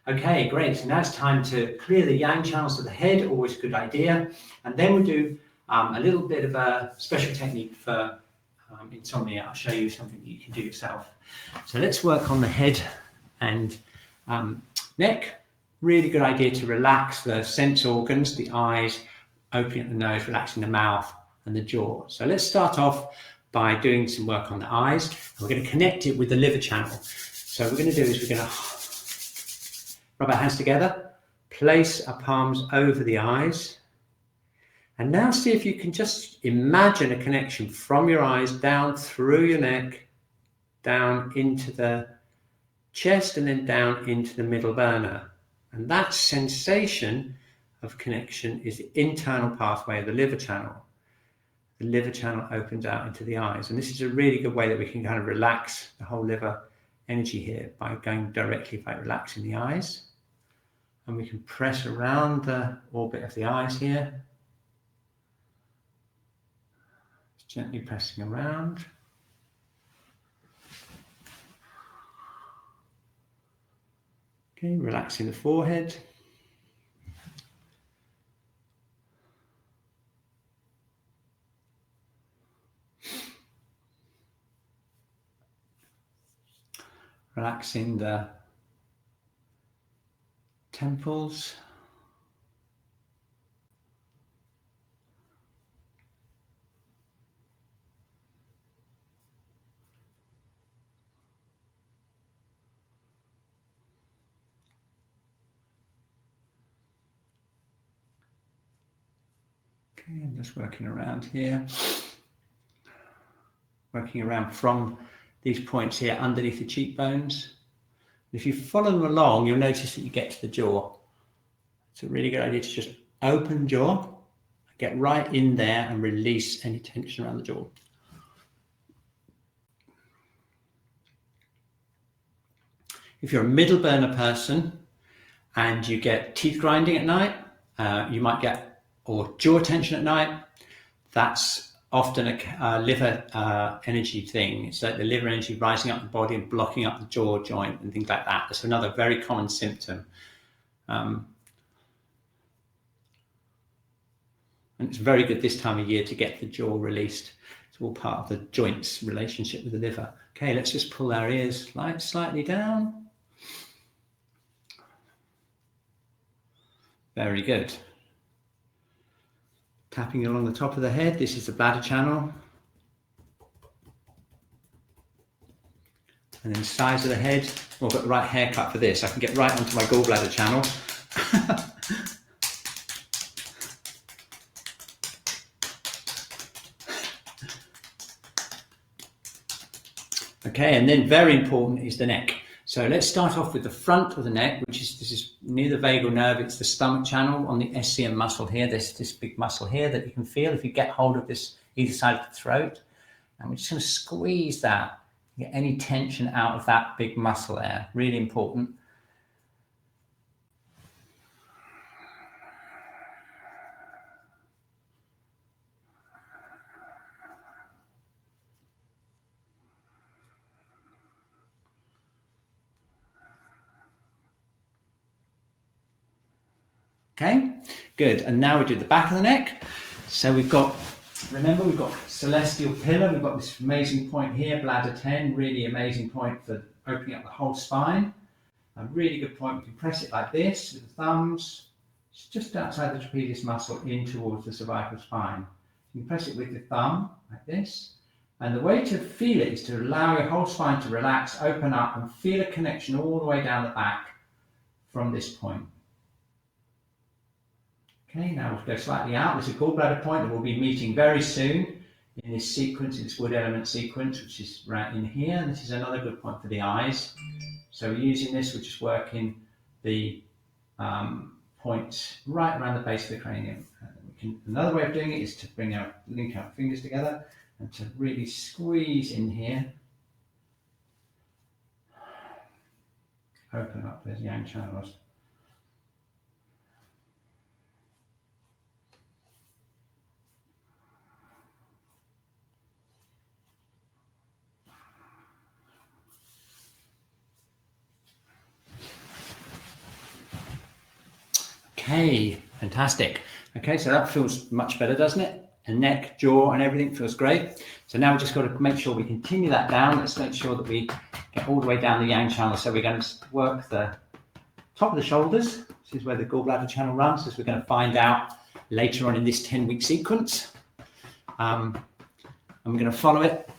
Okay, great. So now it's time to clear the yang channels of the head, always a good idea. And then we'll do a little bit of a special technique for insomnia. I'll show you something you can do yourself. So let's work on the head and neck. Really good idea to relax the sense organs, the eyes, opening up the nose, relaxing the mouth, and the jaw. So let's start off by doing some work on the eyes. We're going to connect it with the liver channel. So what we're going to do is we're going to rub our hands together, place our palms over the eyes, and now see if you can just imagine a connection from your eyes down through your neck down into the chest and then down into the middle burner. And that sensation of connection is the internal pathway of the liver channel. The liver channel opens out into the eyes. And this is a really good way that we can kind of relax the whole liver energy here by going directly by relaxing the eyes. And we can press around the orbit of the eyes here. Just gently pressing around. Okay, relaxing the forehead. Relaxing the temples. Okay, I'm just working around here. Working around from these points here underneath the cheekbones. If you follow them along, you'll notice that you get to the jaw. It's a really good idea to just open jaw, get right in there and release any tension around the jaw. If you're a middle burner person and you get teeth grinding at night, you might get, or jaw tension at night, that's often a liver energy thing. It's like the liver energy rising up the body and blocking up the jaw joint and things like that. That's another very common symptom. And it's very good this time of year to get the jaw released. It's all part of the joints relationship with the liver. Okay, let's just pull our ears slightly down. Very good. Tapping along the top of the head. This is the bladder channel. And then sides of the head. Oh, I've got the right haircut for this. I can get right onto my gallbladder channel. Okay, and then very important is the neck. So let's start off with the front of the neck, this is near the vagal nerve. It's the stomach channel on the SCM muscle here. There's this big muscle here that you can feel if you get hold of this either side of the throat. And we're just going to squeeze that, get any tension out of that big muscle there. Really important. Okay, good. And now we do the back of the neck. So remember we've got celestial pillar. We've got this amazing point here, bladder 10, really amazing point for opening up the whole spine. A really good point. We can press it like this with the thumbs. It's just outside the trapezius muscle in towards the cervical spine. You can press it with the thumb like this. And the way to feel it is to allow your whole spine to relax, open up, and feel a connection all the way down the back from this point. Okay, now we'll go slightly out. There's a gallbladder point that we'll be meeting very soon in this sequence, in this wood element sequence, which is right in here. And this is another good point for the eyes. So using this, we're just working the points right around the base of the cranium. Another way of doing it is to link our fingers together and to really squeeze in here. Open up those yang channels. Okay, fantastic. Okay, so that feels much better, doesn't it? And neck, jaw, and everything feels great. So now we've just got to make sure we continue that down. Let's make sure that we get all the way down the yang channel. So we're going to work the top of the shoulders. This is where the gallbladder channel runs, as we're going to find out later on in this 10-week sequence. I'm going to follow it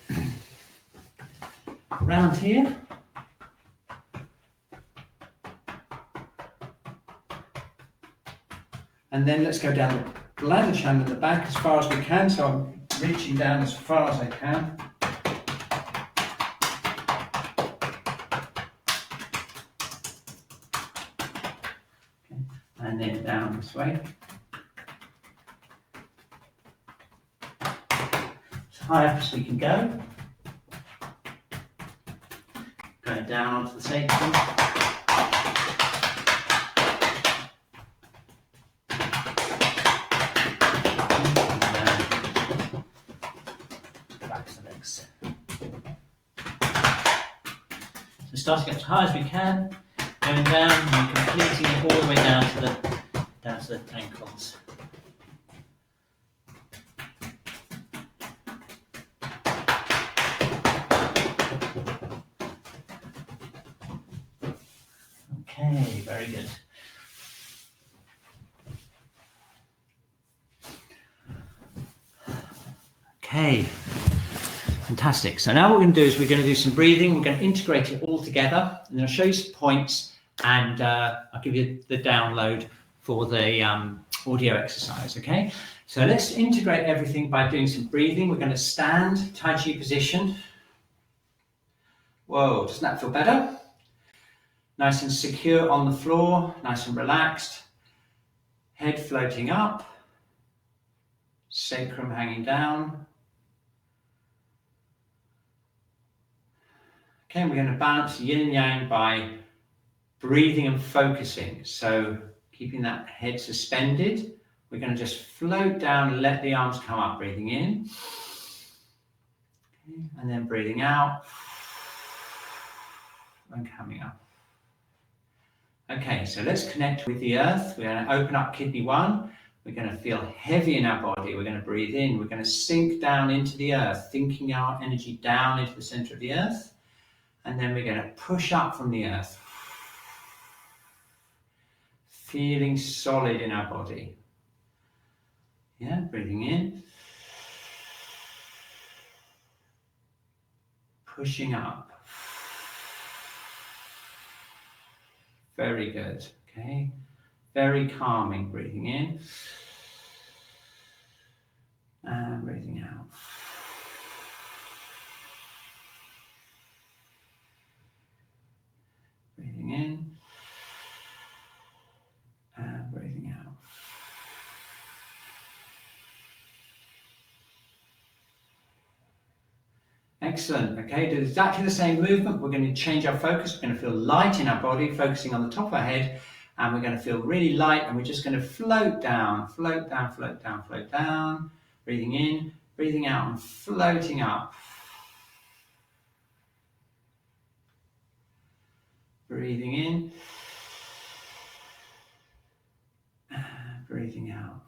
around here. And then let's go down the bladder channel at the back as far as we can. So I'm reaching down as far as I can. and then down this way. As high up as we can go. Going down onto the sacrum. Back to the legs. So starting up as high as we can, going down and completing it all the way down to the ankles. Okay, very good. Okay, fantastic. So now what we're going to do is we're going to do some breathing. We're going to integrate it all together, and then I'll show you some points, and I'll give you the download for the audio exercise. Okay, so let's integrate everything by doing some breathing. We're going to stand, Tai Chi position. Whoa, doesn't that feel better? Nice and secure on the floor, nice and relaxed. Head floating up, sacrum hanging down. Okay, and we're going to balance yin and yang by breathing and focusing. So keeping that head suspended, we're going to just float down, let the arms come up, breathing in. Okay, and then breathing out and coming up. Okay, so let's connect with the earth. We're going to open up kidney 1. We're going to feel heavy in our body. We're going to breathe in. We're going to sink down into the earth, thinking our energy down into the center of the earth. And then we're going to push up from the earth, feeling solid in our body. Yeah, breathing in. Pushing up. Very good, okay. Very calming, breathing in. And breathing out. Breathing in. And breathing out. Excellent. Okay, do exactly the same movement. We're going to change our focus. We're going to feel light in our body, focusing on the top of our head, and we're going to feel really light, and we're just going to float down, float down, float down, float down. Breathing in, breathing out, and floating up. Breathing in, and breathing out.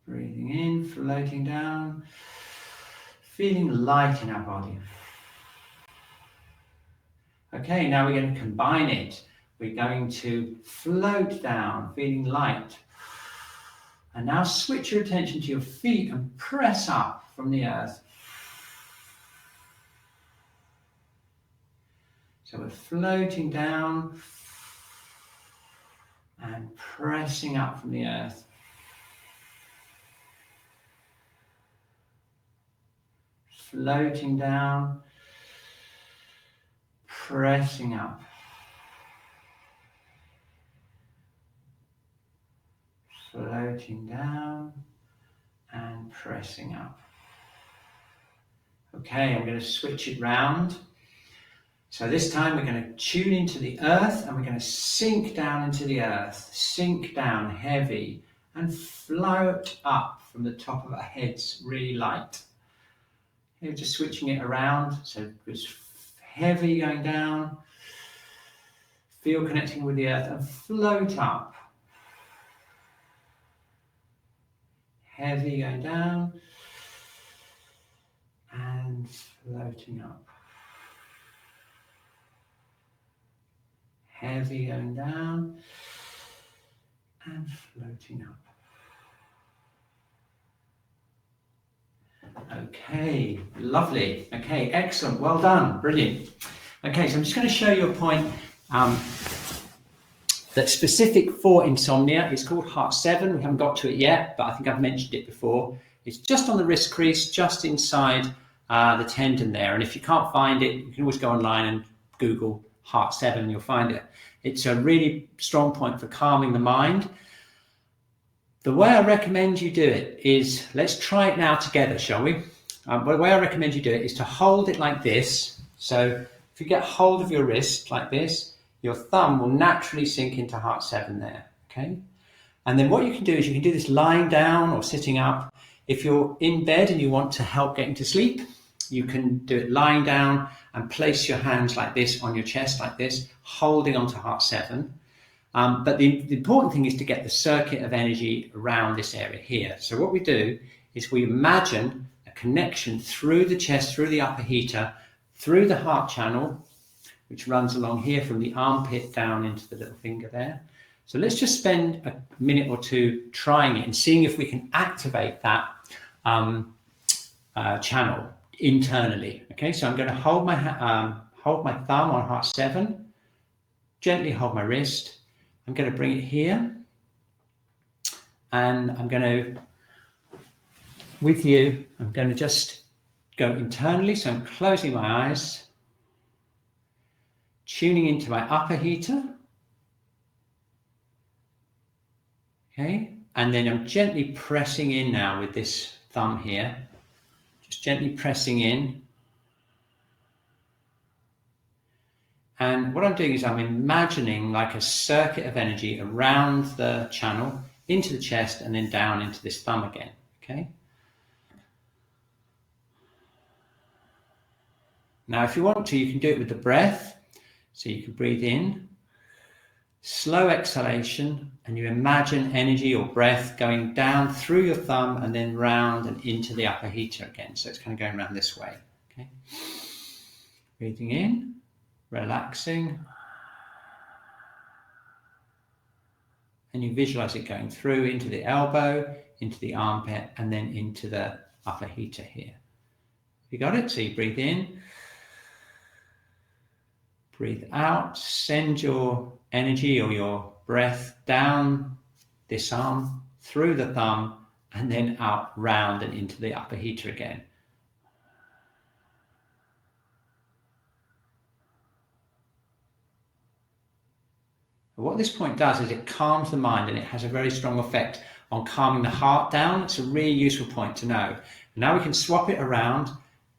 Breathing in, floating down, feeling light in our body. Okay, now we're going to combine it. We're going to float down, feeling light. And now switch your attention to your feet and press up from the earth. So we're floating down and pressing up from the earth. Floating down, pressing up. Floating down and pressing up. Okay, I'm going to switch it round. So this time we're going to tune into the earth, and we're going to sink down into the earth, sink down heavy and float up from the top of our heads, really light. Okay, just switching it around, so it's heavy going down, feel connecting with the earth and float up. Heavy going down and floating up. Heavy going down and floating up. Okay, lovely. Okay, excellent. Well done. Brilliant. Okay, so I'm just going to show you a point that's specific for insomnia. It's called Heart 7. We haven't got to it yet, but I think I've mentioned it before. It's just on the wrist crease, just inside the tendon there. And if you can't find it, you can always go online and Google Heart 7 and you'll find it. It's a really strong point for calming the mind. The way I recommend you do it is, let's try it now together, shall we? The way I recommend you do it is to hold it like this. So if you get hold of your wrist like this, your thumb will naturally sink into Heart 7 there, okay? And then what you can do is you can do this lying down or sitting up. If you're in bed and you want to help getting to sleep, you can do it lying down and place your hands like this on your chest like this, holding onto Heart 7. But the important thing is to get the circuit of energy around this area here. So what we do is we imagine a connection through the chest, through the upper heater, through the heart channel, which runs along here from the armpit down into the little finger there. So let's just spend a minute or two trying it and seeing if we can activate that channel internally. Okay, so I'm going to hold my thumb on Heart 7, gently hold my wrist. I'm going to bring it here, and I'm going to, with you, I'm going to just go internally. So I'm closing my eyes, tuning into my upper heater. Okay, and then I'm gently pressing in now with this thumb here, just gently pressing in. And what I'm doing is I'm imagining like a circuit of energy around the channel, into the chest, and then down into this thumb again, okay? Now, if you want to, you can do it with the breath. So you can breathe in, slow exhalation, and you imagine energy or breath going down through your thumb and then round and into the upper heater again. So it's kind of going around this way, okay? Breathing in. Relaxing, and you visualize it going through into the elbow, into the armpit, and then into the upper heater here. You got it? So you breathe in, breathe out, send your energy or your breath down this arm, through the thumb, and then out round and into the upper heater again. What this point does is it calms the mind, and it has a very strong effect on calming the heart down. It's a really useful point to know. Now we can swap it around,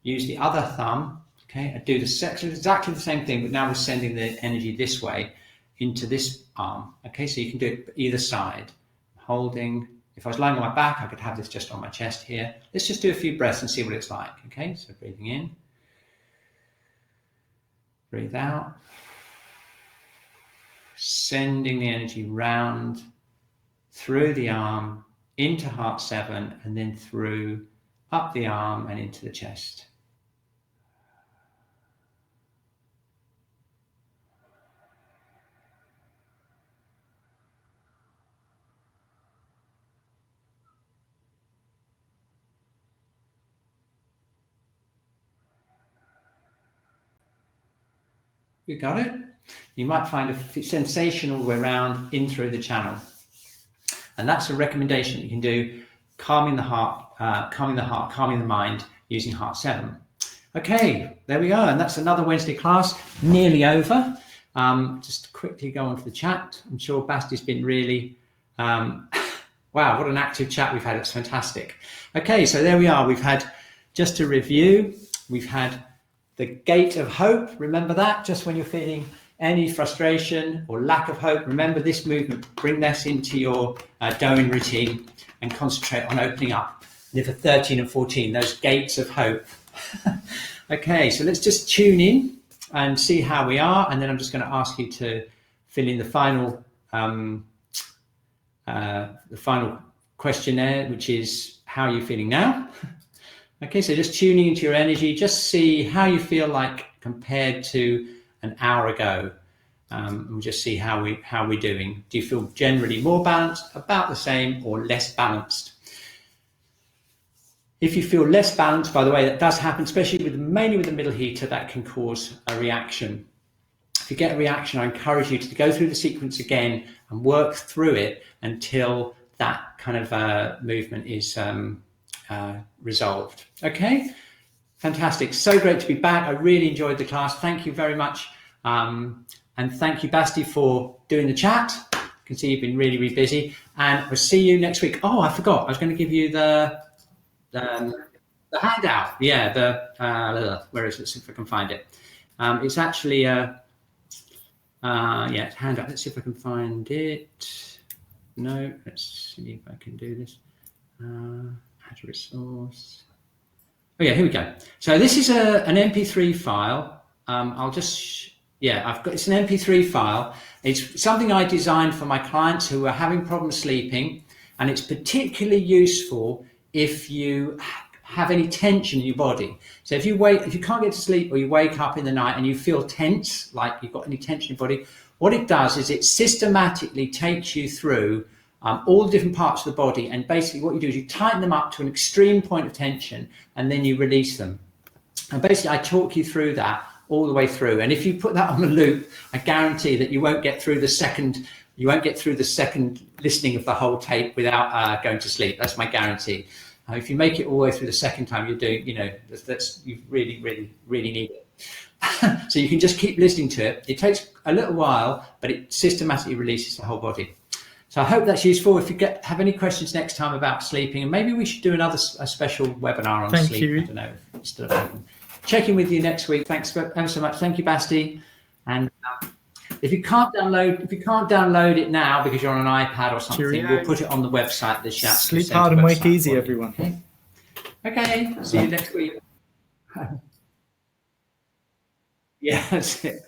use the other thumb, okay, and do exactly the same thing, but now we're sending the energy this way into this arm. Okay, so you can do it either side. Holding, if I was lying on my back, I could have this just on my chest here. Let's just do a few breaths and see what it's like. Okay, so breathing in, breathe out. Sending the energy round through the arm into Heart 7 and then through up the arm and into the chest. You got it? You might find a sensation all the way around in through the channel. And that's a recommendation you can do, calming the heart, calming the mind using Heart 7. Okay, there we are. And that's another Wednesday class, nearly over. Just quickly go on to the chat. I'm sure Basti's been really, wow, what an active chat we've had. It's fantastic. Okay, so there we are. We've had, just to review, we've had the gate of hope. Remember that, just when you're feeling any frustration or lack of hope, remember this movement. Bring this into your Doing routine and concentrate on opening up. Liver 13 and 14, those gates of hope. Okay, so let's just tune in and see how we are, and then I'm just going to ask you to fill in the final questionnaire, which is how are you feeling now? Okay, so just tuning into your energy, just see how you feel like compared to an hour ago. We'll just see how we're doing. Do you feel generally more balanced, about the same, or less balanced? If you feel less balanced, by the way, that does happen, especially mainly with the middle heater, that can cause a reaction. If you get a reaction, I encourage you to go through the sequence again and work through it until that kind of movement is resolved. Okay, Fantastic. So great to be back. I really enjoyed the class. Thank you very much. And thank you, Basti, for doing the chat. I can see you've been really, really busy. And we'll see you next week. Oh, I forgot. I was going to give you the handout. Yeah, where is it? Let's see if I can find it. It's actually it's handout. Let's see if I can find it. No, let's see if I can do this. Add a resource. Oh yeah, here we go. So this is an MP3 file. It's an MP3 file. It's something I designed for my clients who are having problems sleeping, and it's particularly useful if you have any tension in your body. So if you can't get to sleep, or you wake up in the night and you feel tense, like you've got any tension in your body, what it does is it systematically takes you through all the different parts of the body, and basically what you do is you tighten them up to an extreme point of tension, and then you release them. And basically I talk you through that all the way through. And if you put that on a loop, I guarantee that you won't get through the second listening of the whole tape without going to sleep. That's my guarantee. If you make it all the way through the second time you're doing, you really, really, really need it. So you can just keep listening to it. It takes a little while, but it systematically releases the whole body. So I hope that's useful. If you have any questions next time about sleeping, and maybe we should do a special webinar on sleep. I don't know if it's still open. Check in with you next week. Thanks ever so much. Thank you, Basti. And if you can't download it now because you're on an iPad or something, we'll put it on the website. The Shiatsu Sleep hard and wake easy, everyone. Okay. See you next week. Yeah, that's it.